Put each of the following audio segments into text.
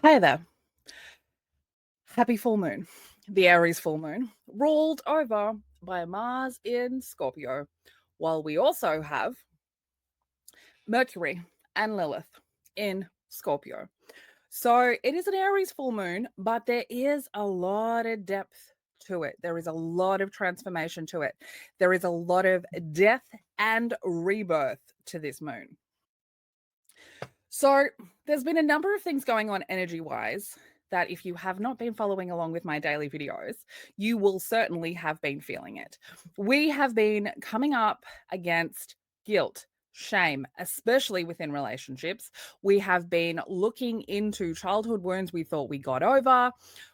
Hi there. Happy full moon. The Aries full moon, ruled over by Mars in Scorpio, while we also have Mercury and Lilith in Scorpio. So it is an Aries full moon, but there is a lot of depth to it. There is a lot of transformation to it. There is a lot of death and rebirth to this moon. So there's been a number of things going on energy-wise that if you have not been following along with my daily videos, you will certainly have been feeling it. We have been coming up against guilt, shame, especially within relationships. We have been looking into childhood wounds we thought we got over.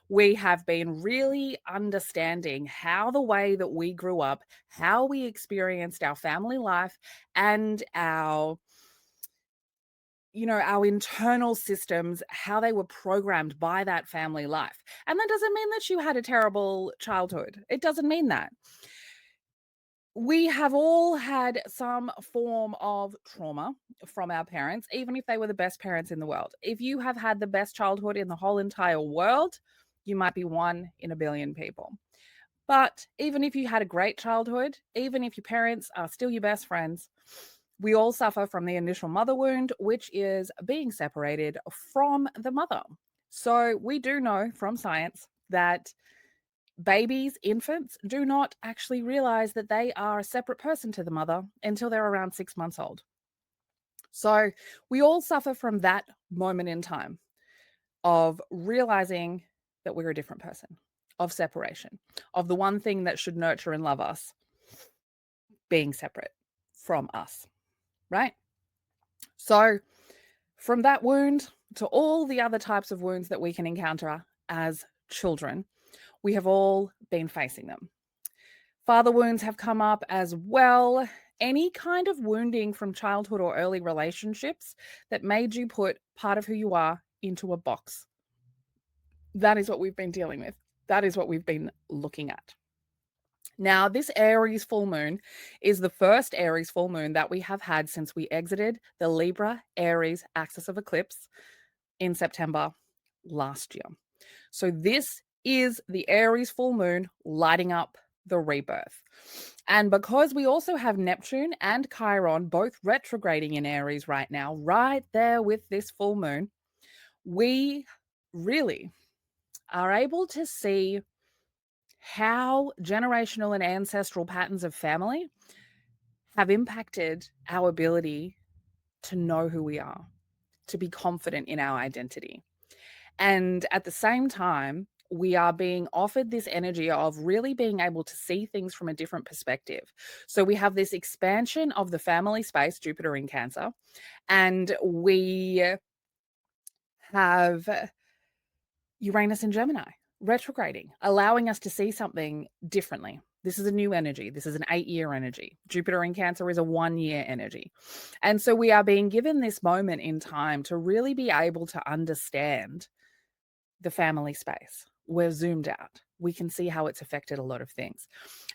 We have been really understanding how the way that we grew up, how we experienced our family life, and our internal systems, how they were programmed by that family life. And that doesn't mean that you had a terrible childhood. It doesn't mean that. We have all had some form of trauma from our parents, even if they were the best parents in the world. If you have had the best childhood in the whole entire world, you might be one in a billion people. But even if you had a great childhood, even if your parents are still your best friends, we all suffer from the initial mother wound, which is being separated from the mother. So we do know from science that babies, infants, do not actually realize that they are a separate person to the mother until they're around 6 months old. So we all suffer from that moment in time of realizing that we're a different person, of separation, of the one thing that should nurture and love us being separate from us, right? So from that wound to all the other types of wounds that we can encounter as children, we have all been facing them. Father wounds have come up as well. Any kind of wounding from childhood or early relationships that made you put part of who you are into a box. That is what we've been dealing with. That is what we've been looking at. Now, this Aries full moon is the first Aries full moon that we have had since we exited the Libra Aries axis of eclipse in September last year. So this is the Aries full moon lighting up the rebirth. And because we also have Neptune and Chiron both retrograding in Aries right now, right there with this full moon, we really are able to see how generational and ancestral patterns of family have impacted our ability to know who we are, to be confident in our identity. And at the same time, we are being offered this energy of really being able to see things from a different perspective. So we have this expansion of the family space, Jupiter in Cancer, and we have Uranus in Gemini retrograding, allowing us to see something differently. This is a new energy. This is an 8-year energy. Jupiter in Cancer is a 1-year energy. And so we are being given this moment in time to really be able to understand the family space. We're zoomed out. We can see how it's affected a lot of things.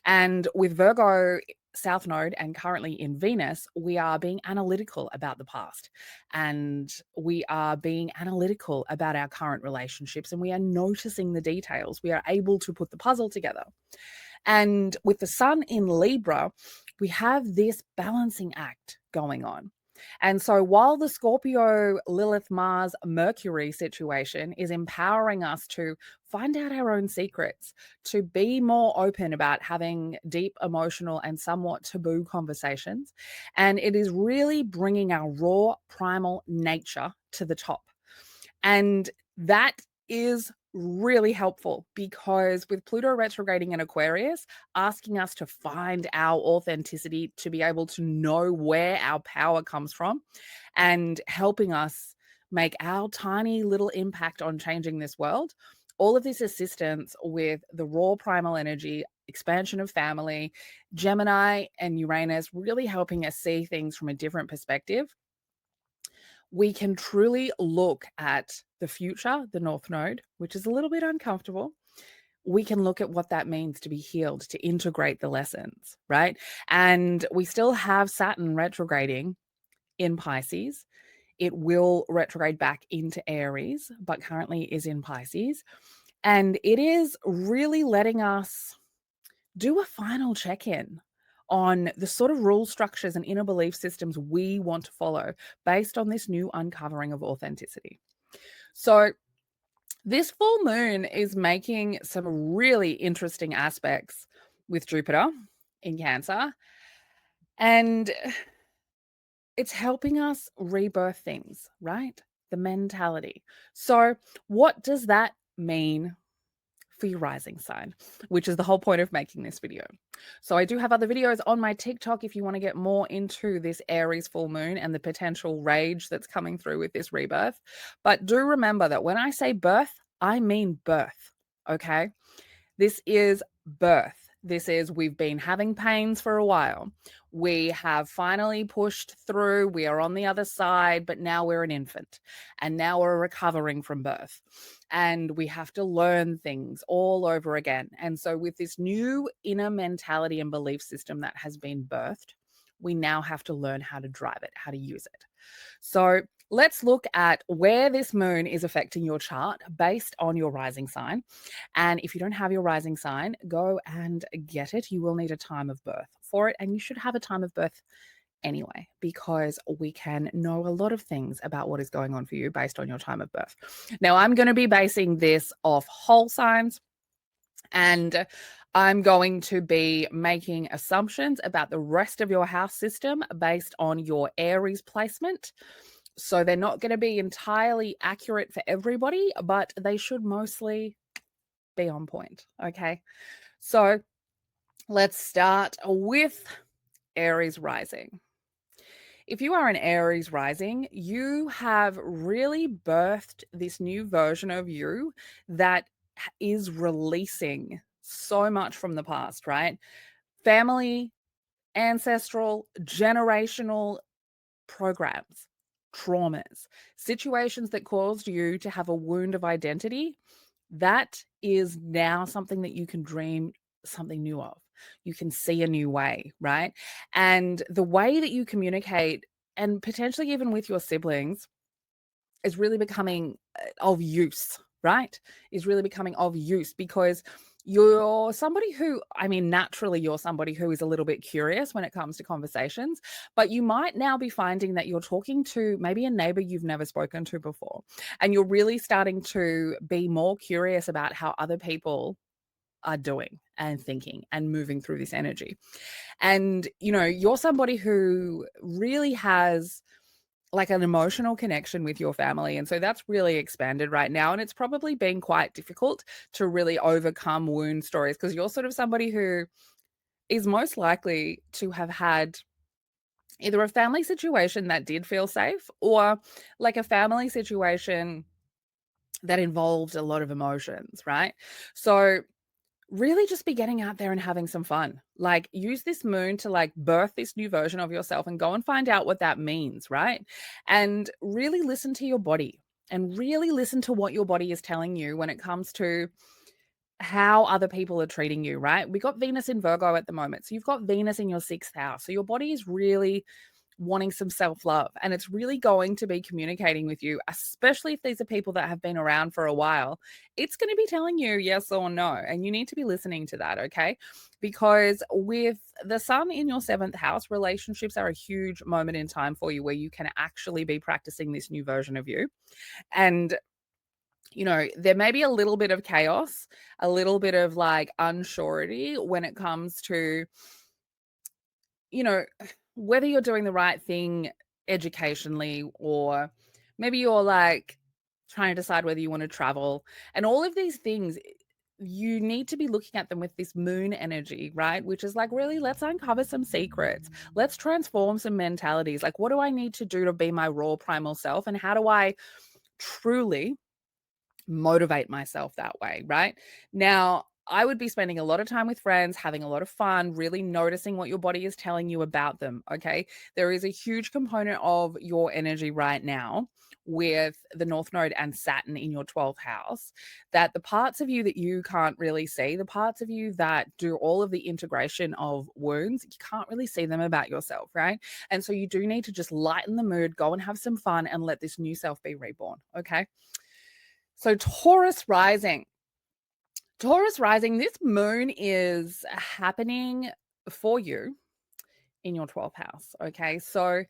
And with Virgo South Node and currently in Venus, we are being analytical about the past, and we are being analytical about our current relationships, and we are noticing the details. We are able to put the puzzle together. And with the sun in Libra, we have this balancing act going on. And so while the Scorpio, Lilith, Mars, Mercury situation is empowering us to find out our own secrets, to be more open about having deep emotional and somewhat taboo conversations, and it is really bringing our raw primal nature to the top. And that is really helpful because with Pluto retrograding in Aquarius, asking us to find our authenticity, to be able to know where our power comes from, and helping us make our tiny little impact on changing this world. All of this assistance with the raw primal energy, expansion of family, Gemini and Uranus really helping us see things from a different perspective. We can truly look at the future, the North Node, which is a little bit uncomfortable. We can look at what that means to be healed, to integrate the lessons, right? And we still have Saturn retrograding in Pisces It will retrograde back into Aries, but currently is in Pisces. And it is really letting us do a final check-in on the sort of rule structures and inner belief systems we want to follow based on this new uncovering of authenticity. So this full moon is making some really interesting aspects with Jupiter in Cancer, and it's helping us rebirth things, right? The mentality. So what does that mean for your rising sign, which is the whole point of making this video? So I do have other videos on my TikTok if you want to get more into this Aries full moon and the potential rage that's coming through with this rebirth. But do remember that when I say birth, I mean birth, okay? This is birth. This is, we've been having pains for a while. We have finally pushed through. We are on the other side, but now we're an infant and now we're recovering from birth. And we have to learn things all over again. And so with this new inner mentality and belief system that has been birthed, we now have to learn how to drive it, how to use it. So let's look at where this moon is affecting your chart based on your rising sign. And if you don't have your rising sign, go and get it. You will need a time of birth for it. And you should have a time of birth anyway, because we can know a lot of things about what is going on for you based on your time of birth. Now, I'm going to be basing this off whole signs, and I'm going to be making assumptions about the rest of your house system based on your Aries placement. So they're not going to be entirely accurate for everybody, but they should mostly be on point. Okay. So let's start with Aries Rising. If you are an Aries Rising, you have really birthed this new version of you that is releasing so much from the past, right? Family, ancestral, generational programs, traumas, situations that caused you to have a wound of identity. That is now something that you can dream something new of. You can see a new way, right? And the way that you communicate, and potentially even with your siblings, is really becoming of use, right? Is really becoming of use, because you're somebody who, I mean, naturally you're somebody who is a little bit curious when it comes to conversations, but you might now be finding that you're talking to maybe a neighbor you've never spoken to before, and you're really starting to be more curious about how other people are doing and thinking and moving through this energy. And, you know, you're somebody who really has like an emotional connection with your family. And so that's really expanded right now. And it's probably been quite difficult to really overcome wound stories, because you're sort of somebody who is most likely to have had either a family situation that did feel safe, or like a family situation that involved a lot of emotions, right? So really just be getting out there and having some fun. Like, use this moon to like birth this new version of yourself and go and find out what that means, right? And really listen to your body, and really listen to what your body is telling you when it comes to how other people are treating you, right? We got Venus in Virgo at the moment. So you've got Venus in your 6th house. So your body is really wanting some self-love, and it's really going to be communicating with you, especially if these are people that have been around for a while. It's going to be telling you yes or no, and you need to be listening to that, okay? Because with the sun in your 7th house, relationships are a huge moment in time for you where you can actually be practicing this new version of you. And you know, there may be a little bit of chaos, a little bit of like unsurety when it comes to, you know, whether you're doing the right thing educationally, or maybe you're like trying to decide whether you want to travel, and all of these things. You need to be looking at them with this moon energy, right? Which is like, really, let's uncover some secrets. Let's transform some mentalities. Like, what do I need to do to be my raw primal self? And how do I truly motivate myself that way, right? Now, I would be spending a lot of time with friends, having a lot of fun, really noticing what your body is telling you about them. Okay. There is a huge component of your energy right now with the North Node and Saturn in your 12th house, that the parts of you that you can't really see, the parts of you that do all of the integration of wounds, you can't really see them about yourself, right? And so you do need to just lighten the mood, go and have some fun, and let this new self be reborn. Okay. So, Taurus rising. Taurus rising, this moon is happening for you in your 12th house. Okay. So,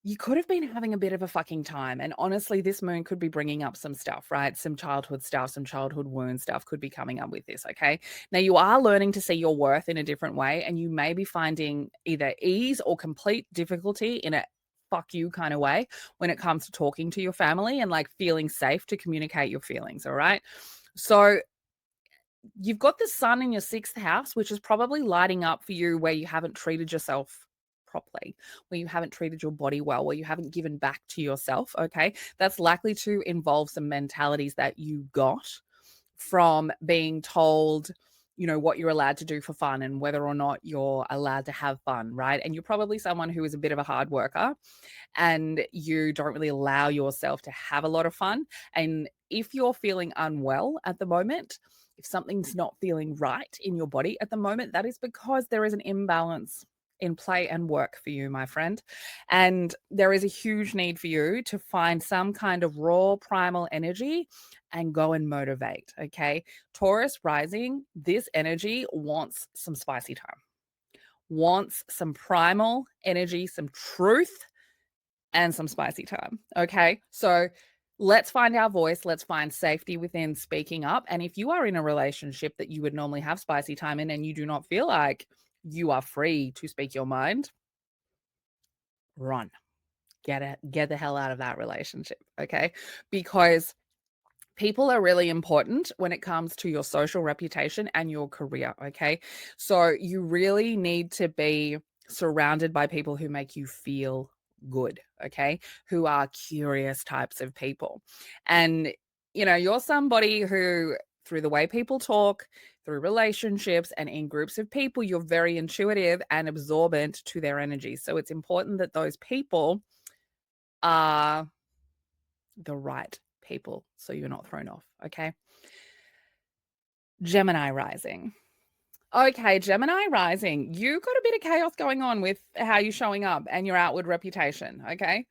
you could have been having a bit of a fucking time. And honestly, this moon could be bringing up some stuff, right? Some childhood stuff, some childhood wound stuff could be coming up with this. Okay. Now, you are learning to see your worth in a different way, and you may be finding either ease or complete difficulty in a fuck you kind of way when it comes to talking to your family and like feeling safe to communicate your feelings. All right. So, you've got the sun in your 6th house, which is probably lighting up for you where you haven't treated yourself properly, where you haven't treated your body well, where you haven't given back to yourself. Okay. That's likely to involve some mentalities that you got from being told, what you're allowed to do for fun and whether or not you're allowed to have fun, right? And you're probably someone who is a bit of a hard worker and you don't really allow yourself to have a lot of fun. And if you're feeling unwell at the moment, if something's not feeling right in your body at the moment, that is because there is an imbalance in play and work for you, my friend. And there is a huge need for you to find some kind of raw primal energy and go and motivate. Okay. Taurus rising, this energy wants some spicy time, wants some primal energy, some truth, and some spicy time. Okay. So let's find our voice. Let's find safety within speaking up. And if you are in a relationship that you would normally have spicy time in and you do not feel like you are free to speak your mind, run. Get the hell out of that relationship. Okay. Because people are really important when it comes to your social reputation and your career. Okay. So you really need to be surrounded by people who make you feel good. Okay. Who are curious types of people. And, you're somebody who, through the way people talk, through relationships and in groups of people, you're very intuitive and absorbent to their energy. So it's important that those people are the right people so you're not thrown off. Okay. Gemini Rising. Okay, Gemini Rising, you got a bit of chaos going on with how you're showing up and your outward reputation. Okay.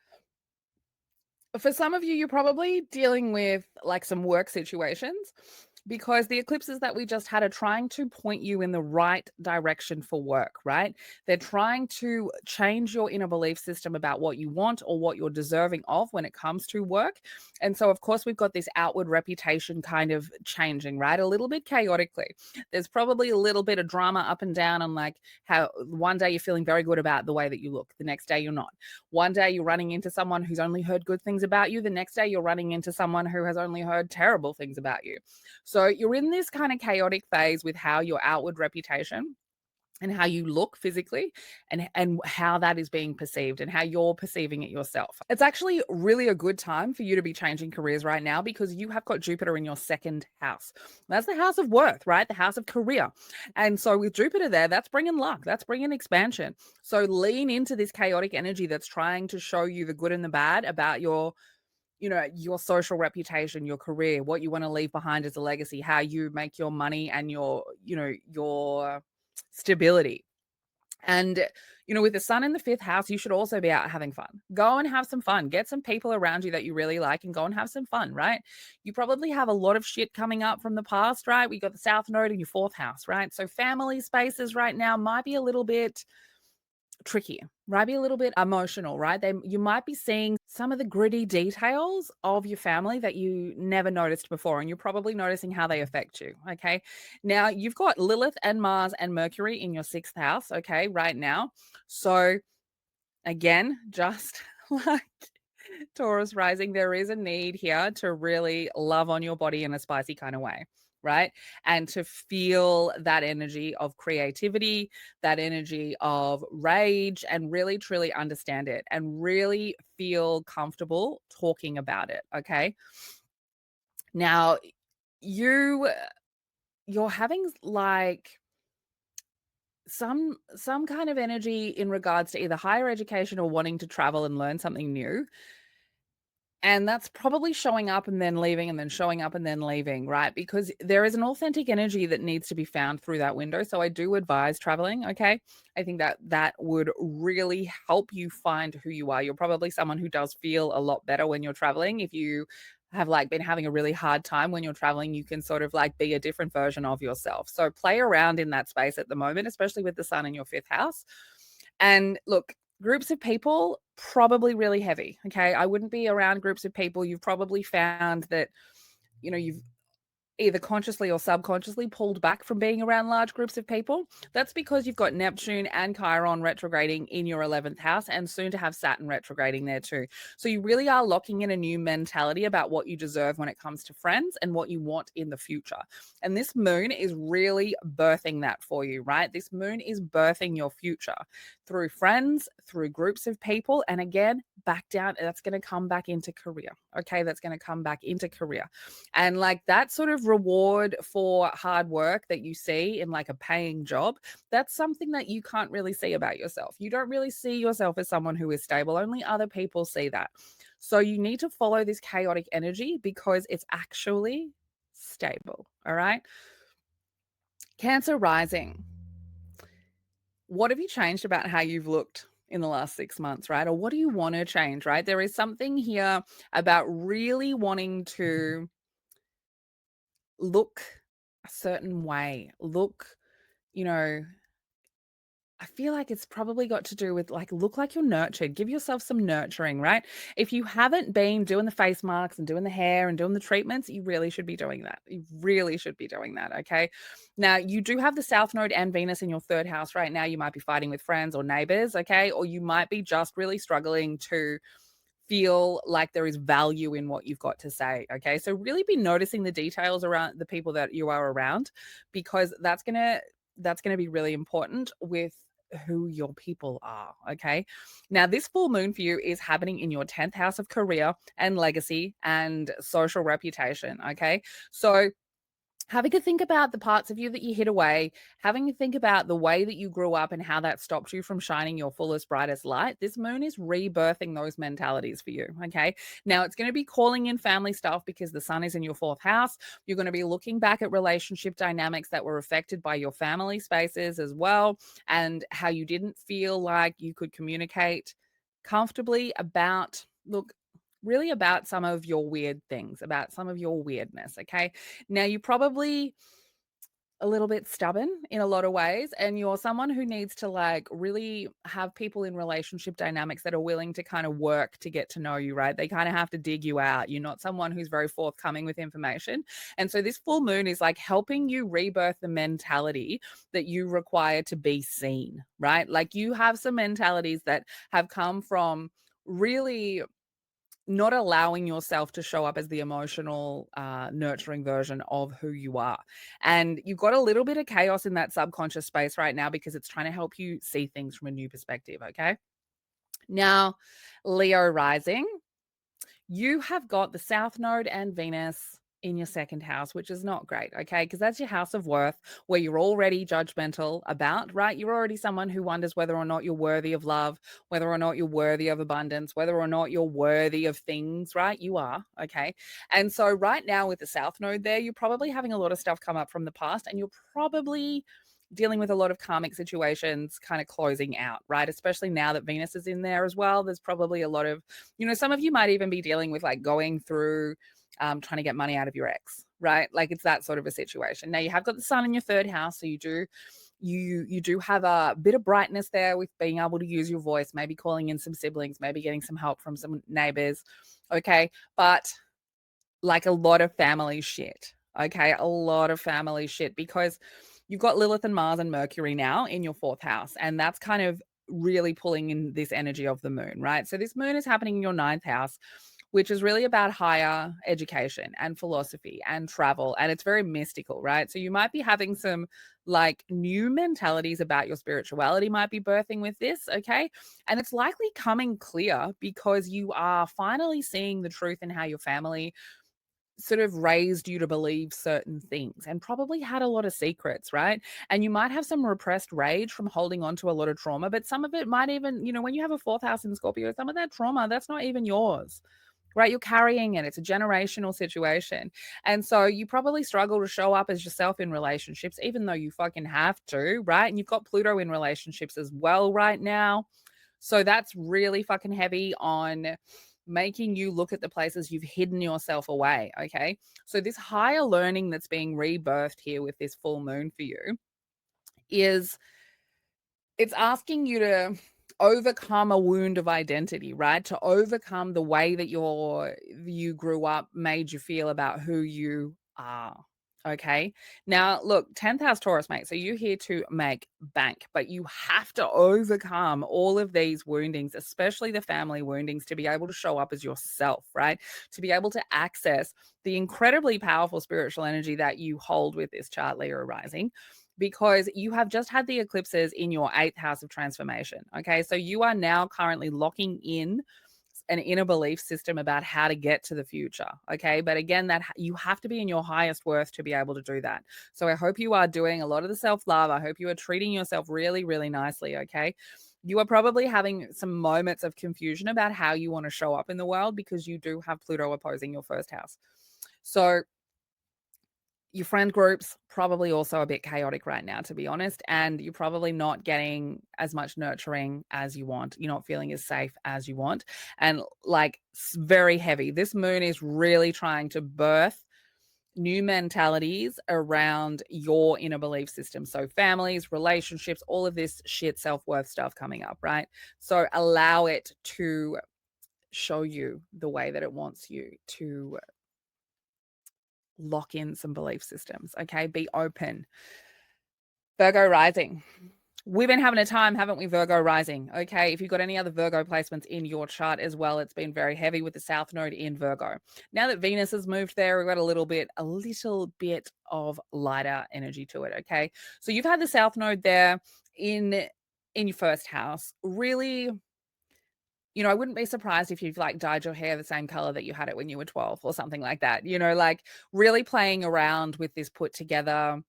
For some of you, you're probably dealing with like some work situations because the eclipses that we just had are trying to point you in the right direction for work, right? They're trying to change your inner belief system about what you want or what you're deserving of when it comes to work. And so, of course, we've got this outward reputation kind of changing, right? A little bit chaotically. There's probably a little bit of drama up and down on like how one day you're feeling very good about the way that you look, the next day you're not. One day you're running into someone who's only heard good things about you. The next day you're running into someone who has only heard terrible things about you. So you're in this kind of chaotic phase with how your outward reputation and how you look physically and how that is being perceived and how you're perceiving it yourself. It's actually really a good time for you to be changing careers right now because you have got Jupiter in your 2nd house. That's the house of worth, right? The house of career. And so with Jupiter there, that's bringing luck. That's bringing expansion. So lean into this chaotic energy that's trying to show you the good and the bad about your social reputation, your career, what you want to leave behind as a legacy, how you make your money and your stability. And, with the sun in the 5th house, you should also be out having fun. Go and have some fun. Get some people around you that you really like and go and have some fun, right? You probably have a lot of shit coming up from the past, right? We got the South Node in your 4th house, right? So family spaces right now might be a little bit tricky, might be a little bit emotional, right? You might be seeing some of the gritty details of your family that you never noticed before, and you're probably noticing how they affect you. Okay. Now you've got Lilith and Mars and Mercury in your 6th house, okay, right now. So again, just like Taurus rising, there is a need here to really love on your body in a spicy kind of way, right? And to feel that energy of creativity, that energy of rage, and really truly understand it and really feel comfortable talking about it. Okay. Now, you you're having like some kind of energy in regards to either higher education or wanting to travel and learn something new. And that's probably showing up and then leaving and then showing up and then leaving, right? Because there is an authentic energy that needs to be found through that window. So I do advise traveling, okay? I think that that would really help you find who you are. You're probably someone who does feel a lot better when you're traveling. If you have like been having a really hard time when you're traveling, you can sort of like be a different version of yourself. So play around in that space at the moment, especially with the sun in your fifth house. And look, groups of people, probably really heavy, okay? I wouldn't be around groups of people. You've probably found that, you've either consciously or subconsciously pulled back from being around large groups of people. That's because you've got Neptune and Chiron retrograding in your 11th house and soon to have Saturn retrograding there too. So you really are locking in a new mentality about what you deserve when it comes to friends and what you want in the future. And this moon is really birthing that for you, right? This moon is birthing your future through friends, through groups of people. And again, back down, that's going to come back into career. Okay. That's going to come back into career. And like that sort of reward for hard work that you see in like a paying job, that's something that you can't really see about yourself. You don't really see yourself as someone who is stable. Only other people see that. So you need to follow this chaotic energy because it's actually stable. All right. Cancer rising. What have you changed about how you've looked in the last 6 months, right? Or what do you want to change, right? There is something here about really wanting to look a certain way. Look, you know, I feel like it's probably got to do with like look like you're nurtured. Give yourself some nurturing, right? If you haven't been doing the face marks and doing the hair and doing the treatments, you really should be doing that. You really should be doing that. Okay. Now, you do have the South Node and Venus in your third house right now. You might be fighting with friends or neighbors. Okay. Or you might be just really struggling to feel like there is value in what you've got to say. Okay. So really be noticing the details around the people that you are around because that's gonna be really important with who your people are. Okay. Now, this full moon for you is happening in your 10th house of career and legacy and social reputation. Okay. So having a think about the parts of you that you hid away, having a think about the way that you grew up and how that stopped you from shining your fullest, brightest light. This moon is rebirthing those mentalities for you. Okay. Now it's going to be calling in family stuff because the sun is in your fourth house. You're going to be looking back at relationship dynamics that were affected by your family spaces as well, and how you didn't feel like you could communicate comfortably about, look, really about some of your weird things, about some of your weirdness. Okay. Now, you're probably a little bit stubborn in a lot of ways, and you're someone who needs to like really have people in relationship dynamics that are willing to kind of work to get to know you, right? They kind of have to dig you out. You're not someone who's very forthcoming with information. And so this full moon is like helping you rebirth the mentality that you require to be seen, right? Like you have some mentalities that have come from really not allowing yourself to show up as the emotional, nurturing version of who you are. And you've got a little bit of chaos in that subconscious space right now because it's trying to help you see things from a new perspective. Okay. Now, Leo rising, you have got the South Node and Venus in your second house, which is not great, okay? Because that's your house of worth where you're already judgmental about, right? You're already someone who wonders whether or not you're worthy of love, whether or not you're worthy of abundance, whether or not you're worthy of things, right? You are, okay? And so right now with the South Node there, you're probably having a lot of stuff come up from the past and you're probably dealing with a lot of karmic situations kind of closing out, right? Especially now that Venus is in there as well. There's probably a lot of, some of you might even be dealing with like going through trying to get money out of your ex, right? Like it's that sort of a situation. Now you have got the sun in your third house, so you do have a bit of brightness there with being able to use your voice, maybe calling in some siblings, maybe getting some help from some neighbors, okay? But like a lot of family shit, okay? A lot of family shit because you've got Lilith and Mars and Mercury now in your fourth house, and that's kind of really pulling in this energy of the moon, right? So this moon is happening in your ninth house, which is really about higher education and philosophy and travel. And it's very mystical, right? So you might be having some like new mentalities about your spirituality might be birthing with this, okay? And it's likely coming clear because you are finally seeing the truth in how your family sort of raised you to believe certain things and probably had a lot of secrets, right? And you might have some repressed rage from holding on to a lot of trauma, but some of it might even, when you have a fourth house in Scorpio, some of that trauma, that's not even yours, right? You're carrying it. It's a generational situation. And so you probably struggle to show up as yourself in relationships, even though you fucking have to, right? And you've got Pluto in relationships as well right now. So that's really fucking heavy on making you look at the places you've hidden yourself away. Okay. So this higher learning that's being rebirthed here with this full moon for you is it's asking you to overcome a wound of identity, right? To overcome the way that you grew up made you feel about who you are. Okay. Now, look, 10th house Taurus, mate. So you're here to make bank, but you have to overcome all of these woundings, especially the family woundings, to be able to show up as yourself, right? To be able to access the incredibly powerful spiritual energy that you hold with this chart, Libra rising, because you have just had the eclipses in your 8th house of transformation. Okay. So you are now currently locking in an inner belief system about how to get to the future. Okay. But again, that you have to be in your highest worth to be able to do that. So I hope you are doing a lot of the self-love. I hope you are treating yourself really, really nicely. Okay. You are probably having some moments of confusion about how you want to show up in the world because you do have Pluto opposing your first house. So your friend group's probably also a bit chaotic right now, to be honest, and you're probably not getting as much nurturing as you want. You're not feeling as safe as you want, and like very heavy. This moon is really trying to birth new mentalities around your inner belief system. So families, relationships, all of this shit self-worth stuff coming up, right? So allow it to show you the way that it wants you to lock in some belief systems. Okay. Be open. Virgo rising. We've been having a time, haven't we, Virgo rising? Okay. If you've got any other Virgo placements in your chart as well, it's been very heavy with the South Node in Virgo. Now that Venus has moved there, we've got a little bit of lighter energy to it. Okay. So you've had the South Node there in your first house. Really, I wouldn't be surprised if you've like dyed your hair the same color that you had it when you were 12 or something like that. Like really playing around with this put together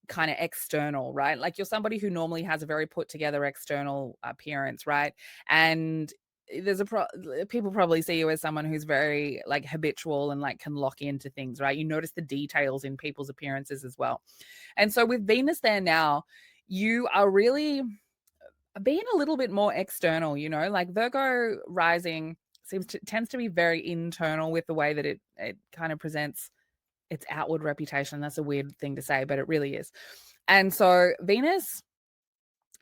kind of external, right? Like you're somebody who normally has a very put together external appearance, right? And there's people probably see you as someone who's very like habitual and like can lock into things, right? You notice the details in people's appearances as well. And so with Venus there now, you are really being a little bit more external, like Virgo rising tends to be very internal with the way that it kind of presents its outward reputation. That's a weird thing to say, but it really is. And so Venus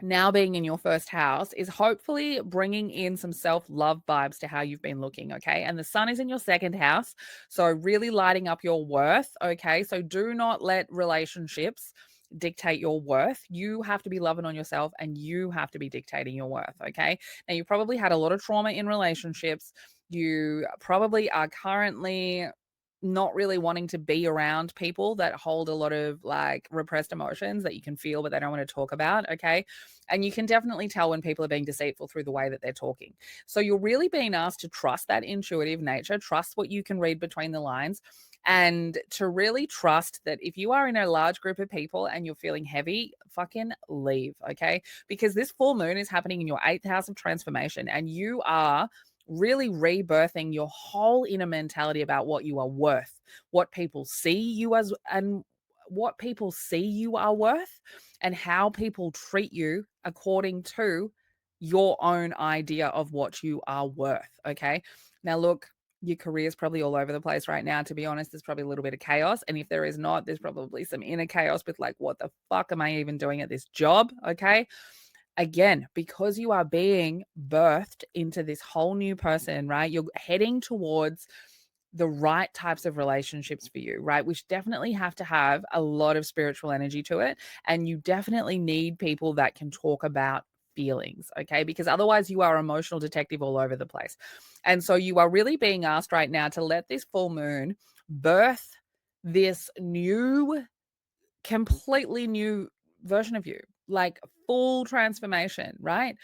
now being in your first house is hopefully bringing in some self-love vibes to how you've been looking, okay? And the sun is in your second house, so really lighting up your worth, okay? So do not let relationships dictate your worth. You have to be loving on yourself and you have to be dictating your worth, okay? Now, you probably had a lot of trauma in relationships. You probably are currently not really wanting to be around people that hold a lot of like repressed emotions that you can feel but they don't want to talk about, okay? And you can definitely tell when people are being deceitful through the way that they're talking. So you're really being asked to trust that intuitive nature, trust what you can read between the lines, and to really trust that if you are in a large group of people and you're feeling heavy, fucking leave, okay? Because this full moon is happening in your 8th house of transformation and you are really rebirthing your whole inner mentality about what you are worth, what people see you as, and what people see you are worth, and how people treat you according to your own idea of what you are worth. Okay. Now, look, your career is probably all over the place right now. To be honest, there's probably a little bit of chaos. And if there is not, there's probably some inner chaos with like, what the fuck am I even doing at this job? Okay. Again, because you are being birthed into this whole new person, right? You're heading towards the right types of relationships for you, right? Which definitely have to have a lot of spiritual energy to it. And you definitely need people that can talk about feelings, okay? Because otherwise you are emotional detective all over the place. And so you are really being asked right now to let this full moon birth this new, completely new version of you, like full transformation, right?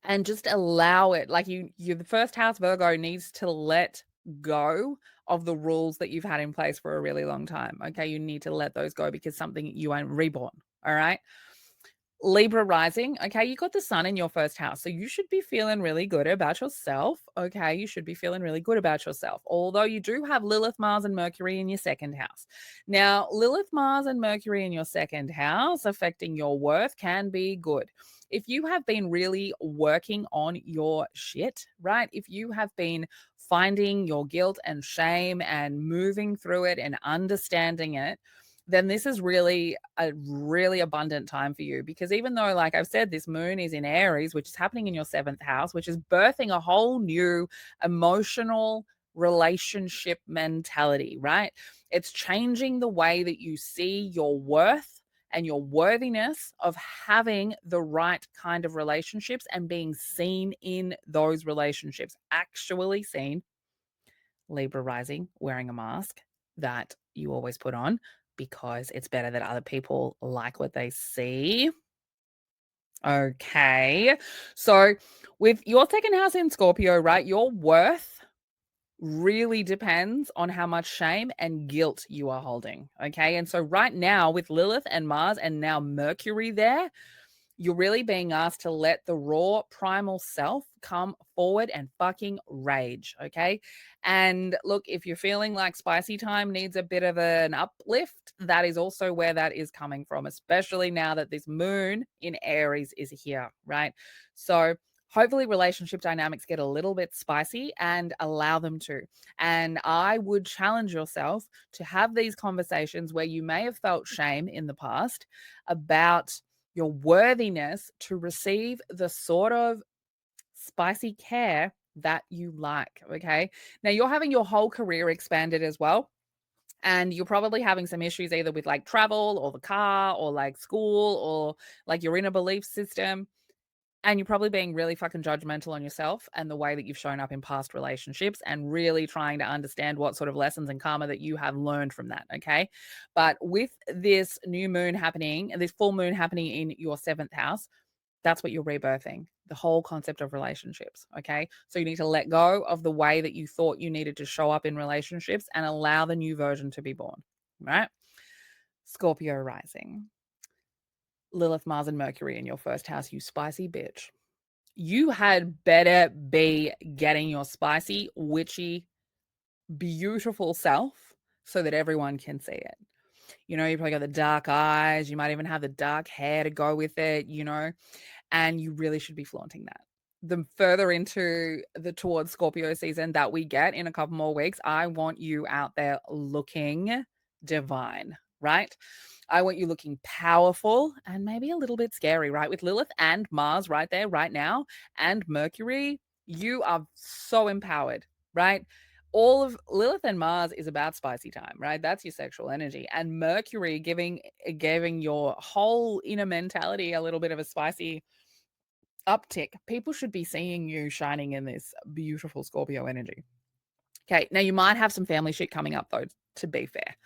And just allow it. Like you the first house Virgo needs to let go of the rules that you've had in place for a really long time. Okay. You need to let those go because something you ain't reborn. All right. Libra rising, okay, you got the sun in your first house. So you should be feeling really good about yourself. Okay, you should be feeling really good about yourself. Although you do have Lilith, Mars, and Mercury in your second house. Now, Lilith, Mars, and Mercury in your second house affecting your worth can be good. If you have been really working on your shit, right? If you have been finding your guilt and shame and moving through it and understanding it, then this is really a really abundant time for you, because even though, like I've said, this moon is in Aries, which is happening in your seventh house, which is birthing a whole new emotional relationship mentality, right? It's changing the way that you see your worth and your worthiness of having the right kind of relationships and being seen in those relationships, actually seen. Libra rising, wearing a mask that you always put on because it's better that other people like what they see. Okay. So with your second house in Scorpio, right, your worth really depends on how much shame and guilt you are holding. Okay. And so right now with Lilith and Mars and now Mercury there, you're really being asked to let the raw primal self come forward and fucking rage, okay? And look, if you're feeling like spicy time needs a bit of an uplift, that is also where that is coming from, especially now that this moon in Aries is here, right? So hopefully relationship dynamics get a little bit spicy and allow them to. And I would challenge yourself to have these conversations where you may have felt shame in the past about your worthiness to receive the sort of spicy care that you like. Okay. Now you're having your whole career expanded as well. And you're probably having some issues either with like travel or the car or like school or like your inner belief system. And you're probably being really fucking judgmental on yourself and the way that you've shown up in past relationships and really trying to understand what sort of lessons and karma that you have learned from that. Okay. But with this new moon happening, this full moon happening in your seventh house, that's what you're rebirthing, the whole concept of relationships. Okay. So you need to let go of the way that you thought you needed to show up in relationships and allow the new version to be born. Right. Scorpio rising. Lilith, Mars, and Mercury in your first house, you spicy bitch. You had better be getting your spicy, witchy, beautiful self so that everyone can see it. You know, you probably got the dark eyes. You might even have the dark hair to go with it, you know, and you really should be flaunting that. The further into the towards Scorpio season that we get in a couple more weeks, I want you out there looking divine, right? I want you looking powerful and maybe a little bit scary, right? With Lilith and Mars right there, right now, and Mercury, you are so empowered, right? All of Lilith and Mars is about spicy time, right? That's your sexual energy. And Mercury giving your whole inner mentality a little bit of a spicy uptick. People should be seeing you shining in this beautiful Scorpio energy. Okay, now you might have some family shit coming up though, to be fair.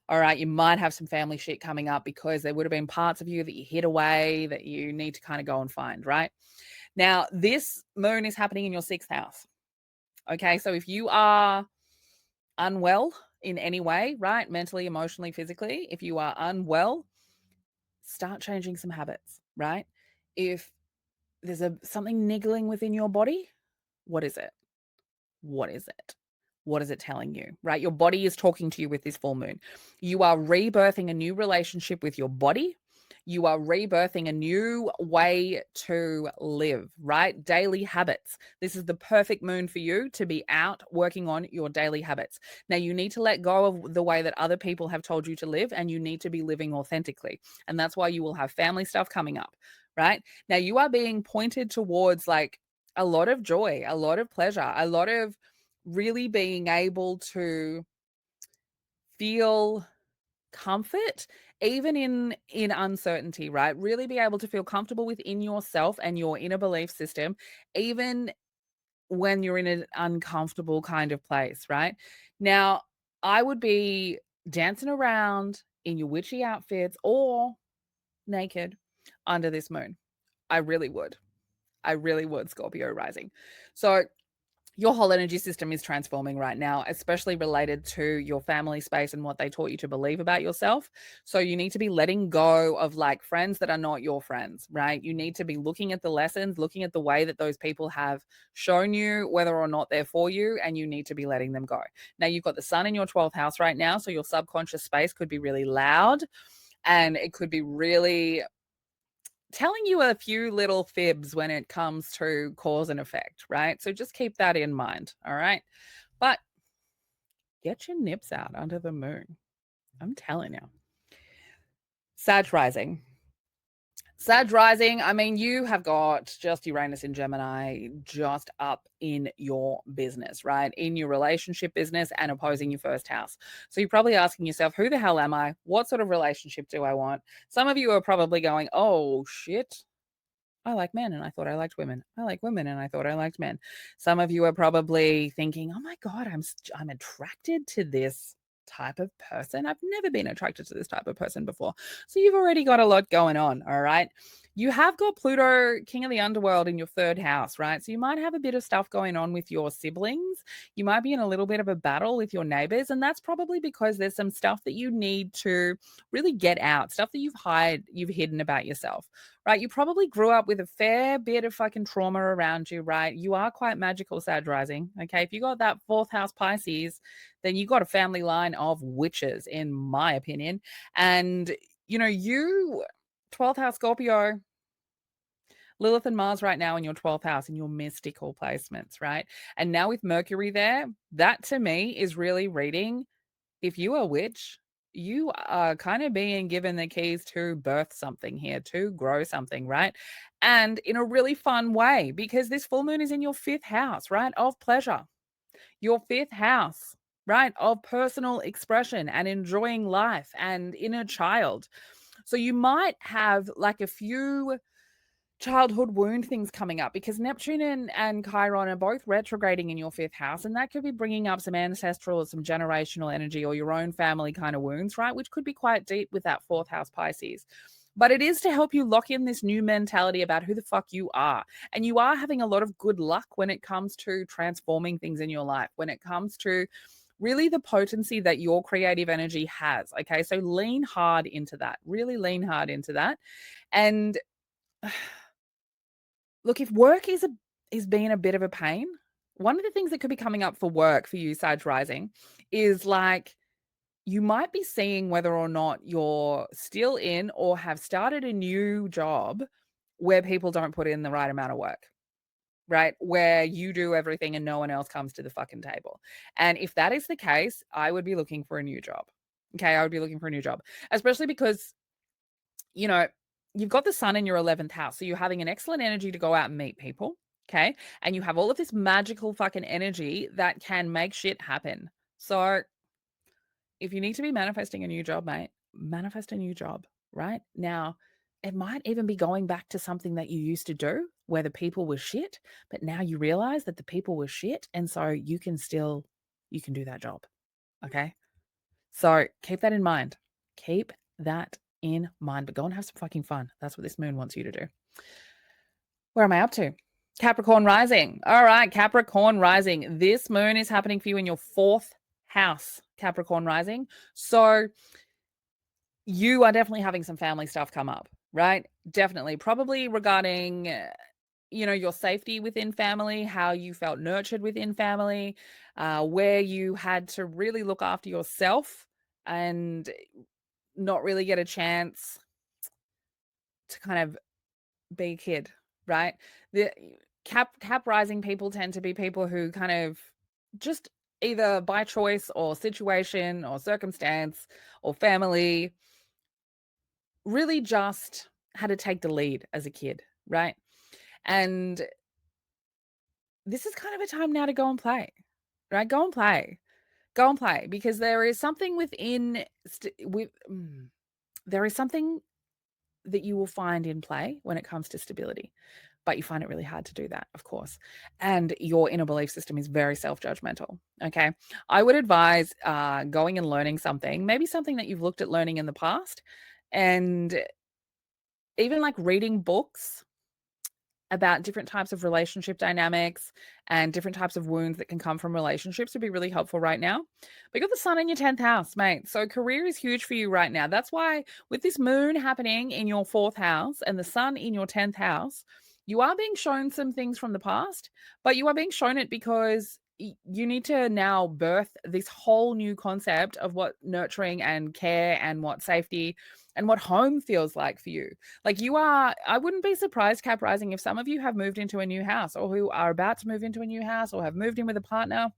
All right, you might have some family shit coming up because there would have been parts of you that you hid away that you need to kind of go and find, right? Now, this moon is happening in your sixth house. Okay, so if you are unwell in any way, right? Mentally, emotionally, physically, if you are unwell, start changing some habits, right? If there's something niggling within your body, what is it? What is it? What is it telling you, right? Your body is talking to you with this full moon. You are rebirthing a new relationship with your body. You are rebirthing a new way to live, right? Daily habits. This is the perfect moon for you to be out working on your daily habits. Now, you need to let go of the way that other people have told you to live, and you need to be living authentically. And that's why you will have family stuff coming up, right? Now, you are being pointed towards like a lot of joy, a lot of pleasure, a lot of really being able to feel comfort even in uncertainty, right? Really be able to feel comfortable within yourself and your inner belief system even when you're in an uncomfortable kind of place, right? Now, I would be dancing around in your witchy outfits or naked under this moon. I really would. I really would, Scorpio rising. So your whole energy system is transforming right now, especially related to your family space and what they taught you to believe about yourself. So you need to be letting go of like friends that are not your friends, right? You need to be looking at the lessons, looking at the way that those people have shown you whether or not they're for you, and you need to be letting them go. Now, you've got the sun in your 12th house right now, so your subconscious space could be really loud, and it could be really telling you a few little fibs when it comes to cause and effect, right? So just keep that in mind, all right? But get your nips out under the moon. I'm telling you. Sag Rising. Sag Rising, I mean, you have got just Uranus in Gemini just up in your business, right? In your relationship business and opposing your first house. So you're probably asking yourself, who the hell am I? What sort of relationship do I want? Some of you are probably going, oh, shit. I like men and I thought I liked women. I like women and I thought I liked men. Some of you are probably thinking, "Oh my god, I'm attracted to this type of person. I've never been attracted to this type of person before." So you've already got a lot going on, all right? You have got Pluto, king of the underworld, in your third house, right? So you might have a bit of stuff going on with your siblings. You might be in a little bit of a battle with your neighbors, and that's probably because there's some stuff that you need to really get out, stuff that you've hidden about yourself, right? You probably grew up with a fair bit of fucking trauma around you, right? You are quite magical, Sag Rising. Okay. If you got that fourth house Pisces, then you got a family line of witches, in my opinion. And, you, 12th house Scorpio, Lilith and Mars right now in your 12th house in your mystical placements, right? And now with Mercury there, that to me is really reading, if you are a witch, you are kind of being given the keys to birth something here, to grow something, right? And in a really fun way, because this full moon is in your fifth house, right? Of pleasure, your fifth house, right? Of personal expression and enjoying life and inner child. So you might have like a few childhood wound things coming up, because Neptune and Chiron are both retrograding in your fifth house, and that could be bringing up some ancestral or some generational energy or your own family kind of wounds, right? Which could be quite deep with that fourth house Pisces. But it is to help you lock in this new mentality about who the fuck you are. And you are having a lot of good luck when it comes to transforming things in your life, when it comes to really the potency that your creative energy has. Okay. So lean hard into that, really lean hard into that. And look, if work is being a bit of a pain, one of the things that could be coming up for work for you, Sag Rising, is like you might be seeing whether or not you're still in or have started a new job where people don't put in the right amount of work, right? Where you do everything and no one else comes to the fucking table. And if that is the case, I would be looking for a new job. Okay, I would be looking for a new job, especially because you know, you've got the sun in your 11th house. So you're having an excellent energy to go out and meet people. Okay. And you have all of this magical fucking energy that can make shit happen. So if you need to be manifesting a new job, mate, manifest a new job right now. It might even be going back to something that you used to do where the people were shit, but now you realize that the people were shit. And so you can do that job. Okay. So keep that in mind. Keep that in mind, but go and have some fucking fun. That's what this moon wants you to do. Where am I up to? Capricorn Rising. All right, Capricorn Rising. This moon is happening for you in your fourth house, Capricorn Rising. So you are definitely having some family stuff come up, right? Definitely. Probably regarding your safety within family, how you felt nurtured within family, where you had to really look after yourself and not really get a chance to kind of be a kid, right? The Cap rising people tend to be people who kind of just either by choice or situation or circumstance or family really just had to take the lead as a kid, right? And this is kind of a time now to go and play, right? Go and play. Go and play, because there is something there is something that you will find in play when it comes to stability, but you find it really hard to do that, of course. And your inner belief system is very self-judgmental. Okay. I would advise going and learning something, maybe something that you've looked at learning in the past, and even like reading books about different types of relationship dynamics and different types of wounds that can come from relationships would be really helpful right now. But you got the sun in your 10th house, mate. So career is huge for you right now. That's why with this moon happening in your 4th house and the sun in your 10th house, you are being shown some things from the past, but you are being shown it because you need to now birth this whole new concept of what nurturing and care and what safety and what home feels like for you. Like I wouldn't be surprised, Cap Rising, if some of you have moved into a new house or who are about to move into a new house or have moved in with a partner.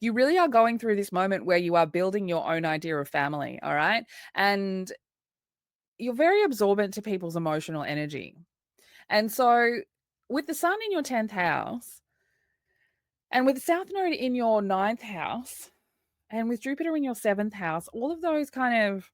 You really are going through this moment where you are building your own idea of family, all right? And you're very absorbent to people's emotional energy. And so with the sun in your 10th house and with the South Node in your 9th house and with Jupiter in your 7th house, all of those kind of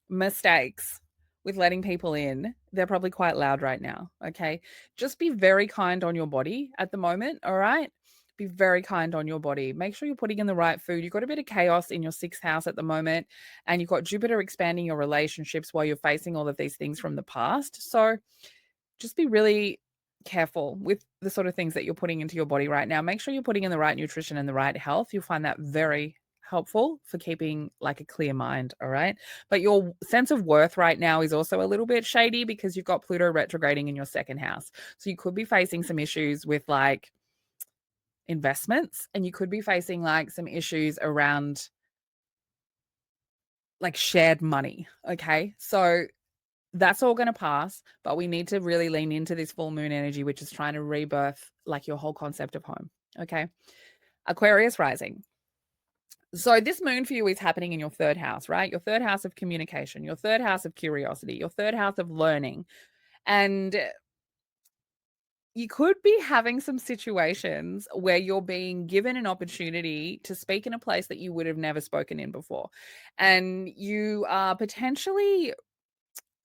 mistakes with letting people in, they're probably quite loud right now. Okay. Just be very kind on your body at the moment. All right. Be very kind on your body. Make sure you're putting in the right food. You've got a bit of chaos in your 6th house at the moment, and you've got Jupiter expanding your relationships while you're facing all of these things from the past. So just be really careful with the sort of things that you're putting into your body right now. Make sure you're putting in the right nutrition and the right health. You'll find that very helpful for keeping like a clear mind. All right. But your sense of worth right now is also a little bit shady because you've got Pluto retrograding in your 2nd house. So you could be facing some issues with like investments, and you could be facing like some issues around like shared money. Okay. So that's all going to pass, but we need to really lean into this full moon energy, which is trying to rebirth like your whole concept of home. Okay. Aquarius rising. So this moon for you is happening in your 3rd house, right? Your 3rd house of communication, your 3rd house of curiosity, your 3rd house of learning. And you could be having some situations where you're being given an opportunity to speak in a place that you would have never spoken in before. And you are potentially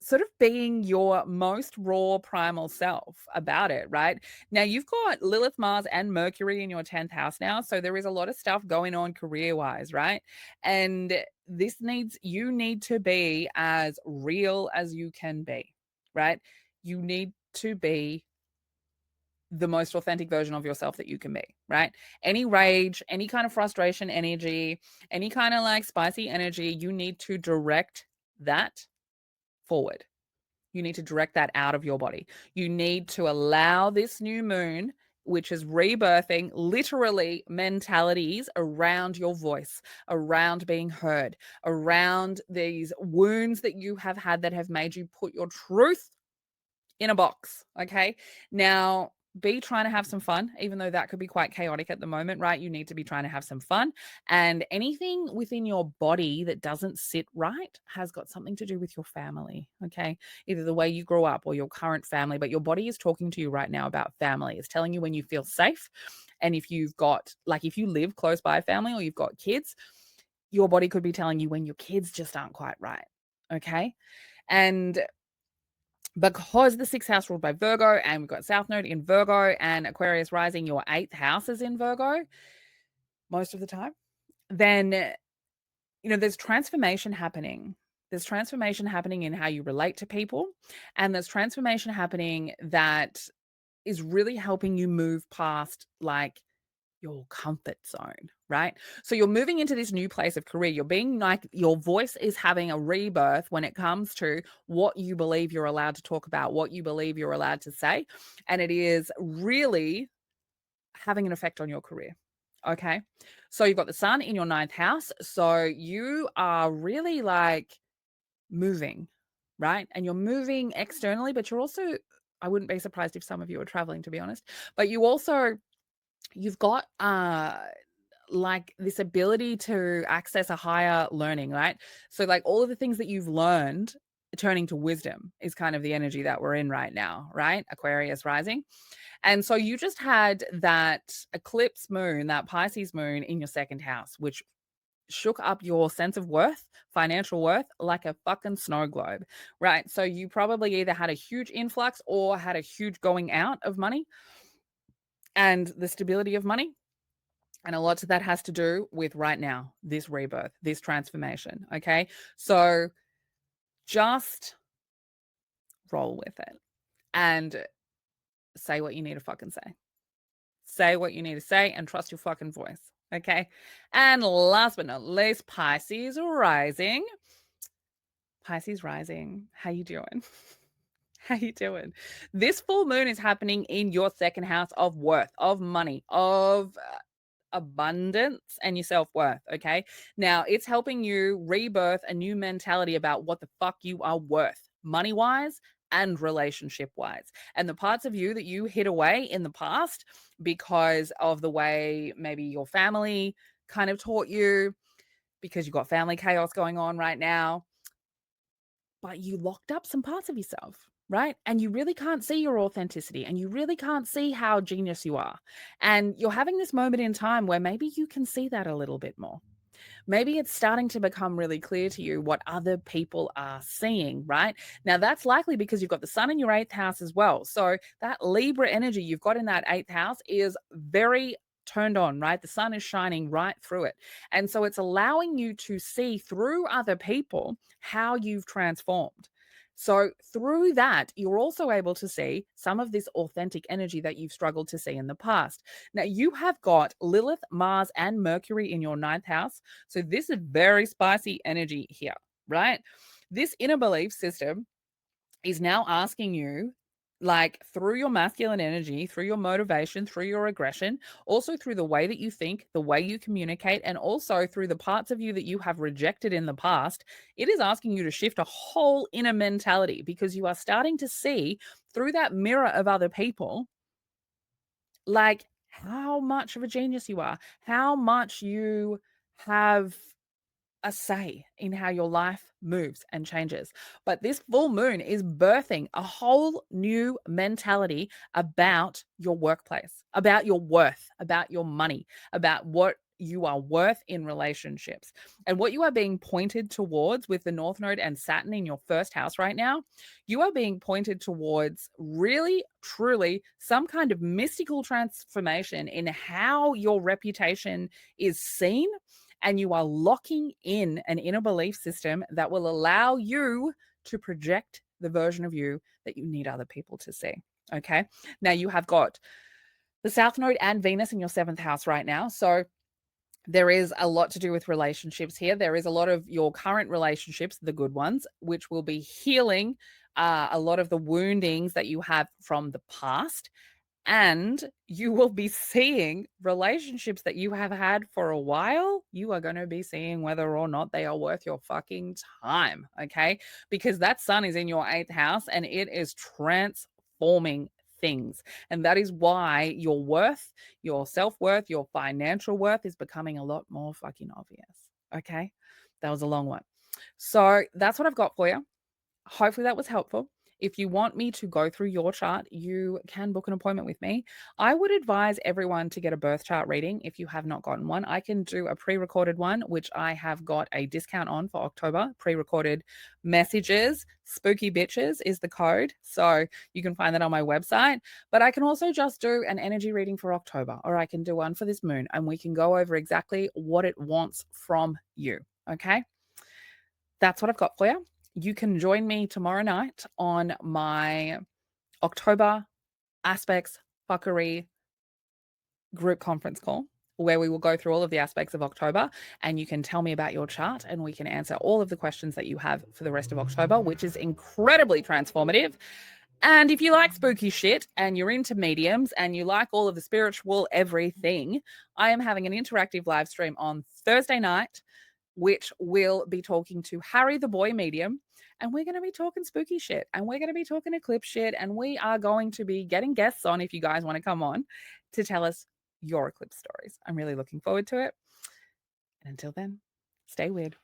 sort of being your most raw primal self about it, right? Now you've got Lilith, Mars, and Mercury in your 10th house now. So there is a lot of stuff going on career wise, right? And you need to be as real as you can be, right? You need to be the most authentic version of yourself that you can be, right? Any rage, any kind of frustration energy, any kind of like spicy energy, you need to direct that forward. You need to direct that out of your body. You need to allow this new moon, which is rebirthing literally mentalities around your voice, around being heard, around these wounds that you have had that have made you put your truth in a box. Okay. Now, be trying to have some fun, even though that could be quite chaotic at the moment, right? You need to be trying to have some fun. And anything within your body that doesn't sit right has got something to do with your family. Okay. Either the way you grew up or your current family, but your body is talking to you right now about family. It's telling you when you feel safe. And if you've got, like, if you live close by a family or you've got kids, your body could be telling you when your kids just aren't quite right. Okay. And because the 6th house ruled by Virgo, and we've got South Node in Virgo and Aquarius rising, your 8th house is in Virgo most of the time, then, there's transformation happening. There's transformation happening in how you relate to people. And there's transformation happening that is really helping you move past like your comfort zone, right? So you're moving into this new place of career. You're being like, your voice is having a rebirth when it comes to what you believe you're allowed to talk about, what you believe you're allowed to say. And it is really having an effect on your career. Okay. So you've got the sun in your 9th house. So you are really like moving, right? And you're moving externally, but you're also, I wouldn't be surprised if some of you are traveling, to be honest, but you've got like this ability to access a higher learning, right? So like all of the things that you've learned turning to wisdom is kind of the energy that we're in right now, right? Aquarius rising. And so you just had that eclipse moon, that Pisces moon in your 2nd house, which shook up your sense of worth, financial worth, like a fucking snow globe, right? So you probably either had a huge influx or had a huge going out of money and the stability of money. And a lot of that has to do with right now, this rebirth, this transformation. Okay. So just roll with it and say what you need to fucking say. say what you need to say and trust your fucking voice. Okay. And last but not least, Pisces Rising. Pisces Rising, how you doing? How you doing? This full moon is happening in your second house of worth, of money, of abundance and your self-worth. Okay. Now it's helping you rebirth a new mentality about what the fuck you are worth, money-wise and relationship-wise. And the parts of you that you hid away in the past because of the way maybe your family kind of taught you, because you've got family chaos going on right now, but you locked up some parts of yourself, right? And you really can't see your authenticity and you really can't see how genius you are. And you're having this moment in time where maybe you can see that a little bit more. Maybe it's starting to become really clear to you what other people are seeing, right? Now, that's likely because you've got the sun in your eighth house as well. So that Libra energy you've got in that eighth house is very turned on, right? The sun is shining right through it. And so it's allowing you to see through other people how you've transformed. So through that, you're also able to see some of this authentic energy that you've struggled to see in the past. Now, you have got Lilith, Mars, and Mercury in your ninth house. So this is very spicy energy here, right? This inner belief system is now asking you, like through your masculine energy, through your motivation, through your aggression, also through the way that you think, the way you communicate, and also through the parts of you that you have rejected in the past, it is asking you to shift a whole inner mentality because you are starting to see through that mirror of other people, like how much of a genius you are, how much you have a say in how your life moves and changes. But this full moon is birthing a whole new mentality about your workplace, about your worth, about your money, about what you are worth in relationships. And what you are being pointed towards with the North Node and Saturn in your first house right now, you are being pointed towards really, truly some kind of mystical transformation in how your reputation is seen, and you are locking in an inner belief system that will allow you to project the version of you that you need other people to see. Okay. Now you have got the South Node and Venus in your seventh house right now. So there is a lot to do with relationships here. There is a lot of your current relationships, the good ones, which will be healing a lot of the woundings that you have from the past, and you will be seeing relationships that you have had for a while. You are going to be seeing whether or not they are worth your fucking time. Okay. Because that sun is in your eighth house and it is transforming things. And that is why your worth, your self worth, your financial worth is becoming a lot more fucking obvious. Okay. That was a long one. So that's what I've got for you. Hopefully that was helpful. If you want me to go through your chart, you can book an appointment with me. I would advise everyone to get a birth chart reading if you have not gotten one. I can do a pre-recorded one, which I have got a discount on for October. Pre-recorded messages, spooky bitches is the code. So you can find that on my website. But I can also just do an energy reading for October, or I can do one for this moon, and we can go over exactly what it wants from you. Okay. That's what I've got for you. You can join me tomorrow night on my October Aspects Fuckery group conference call, where we will go through all of the aspects of October, and you can tell me about your chart and we can answer all of the questions that you have for the rest of October, which is incredibly transformative. And if you like spooky shit and you're into mediums and you like all of the spiritual everything, I am having an interactive live stream on Thursday night, which will be talking to Harry the boy medium, and we're going to be talking spooky shit, and we're going to be talking eclipse shit, and we are going to be getting guests on if you guys want to come on to tell us your eclipse stories. I'm really looking forward to it. And until then, stay weird.